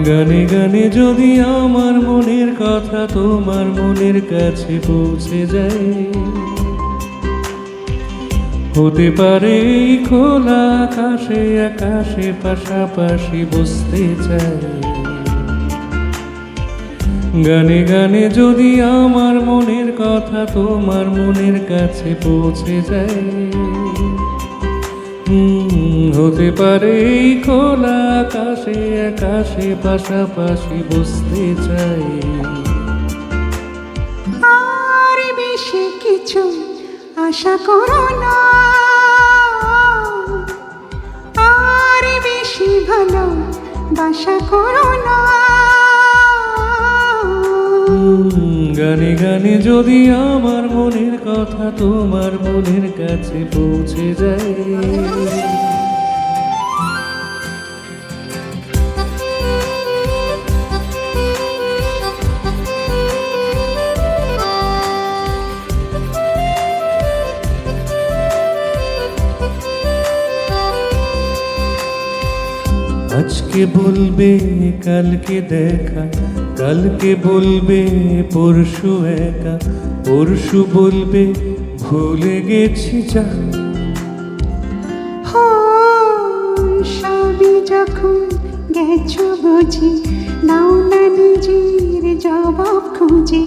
গানে গানে যদি আমার মনের কথা তোমার মনের কাছে পৌঁছে যায়, হতে পারে এই খোলা আকাশে আকাশে পাশাপাশি বসতে চাই। গানে গানে যদি আমার মনের কথা তোমার মনের কাছে পৌঁছে যায়, হতে পারে এই খোলা আকাশে আকাশে পাশাপাশি বসতে চাই। আর বেশি কিছু আশা করো না, আর বেশি ভালো বাসা করো না। গানে গানে যদি আমার মনের কথা তোমার মনের কাছে পৌঁছে যায়, আজকে বলবে কালকে দেখা, কালকে বলবে পরশু একা, পরশু বলবে ভুলে গেছি যা। সবই যখন গেছো বুঝি, নাও না নিজের জবাব খুঁজে।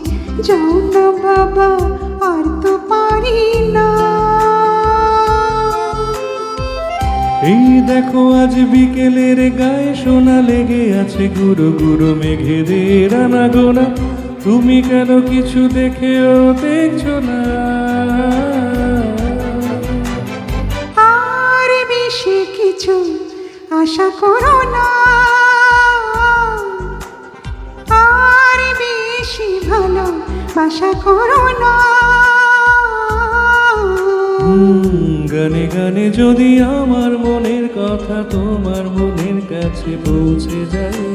যাও না বাবা, আর তো পারি না। এই দেখো আজ বিকেলের গায়ে সোনা লেগে আছে, গুরু গুরু মেঘেদের আনাগোনা। তুমি কেন কিছু দেখেও দেখছো না? আর বেশি কিছু আশা করো না, আর বেশি ভালো বাসা করো না। গানে গানে যদি আমার মনের কথা তোমার মনের কাছে পৌঁছে যায়,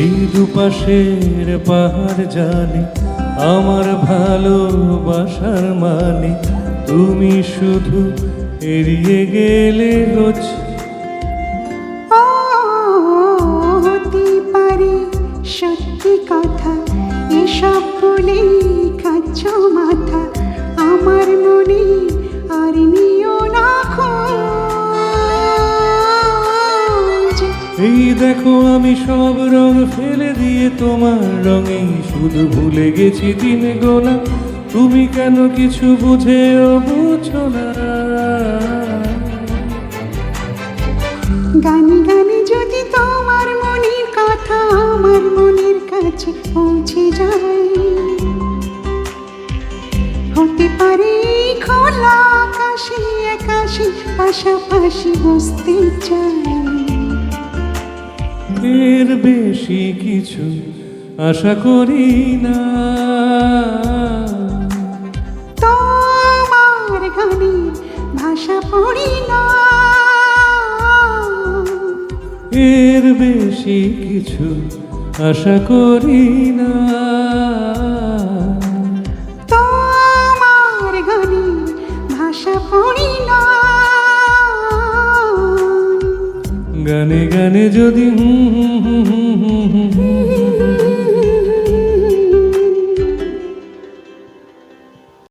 এই দুপাশের পাহাড় জানে আমার ভালোবাসার মানে, তুমি শুধু এড়িয়ে গেলে রোজ। হতে পারে সত্যি কথা, এসব বলে খাচ্ছ মাথা। আমার মনে আর নিও না খোঁজ। এই দেখো আমি সব রং ফেলে দিয়ে তোমার রঙেই শুধু ভুলে গেছি দিন গোনা। তুমি কেন কিছু বুঝেও বুঝো না? গানে গানে যদি তোমার মনের কথা আমার মনের কাছে পৌঁছে যায়, হতে পারে খোলা আকাশে আকাশে পাশাপাশি বসতে চাই। এর বেশি কিছু আশা করি না, তোমার গানের ভাষা পড়ি না। এর বেশি কিছু আশা করি না, তোমার গানের ভাষা পড়ি না। গানে গানে যদি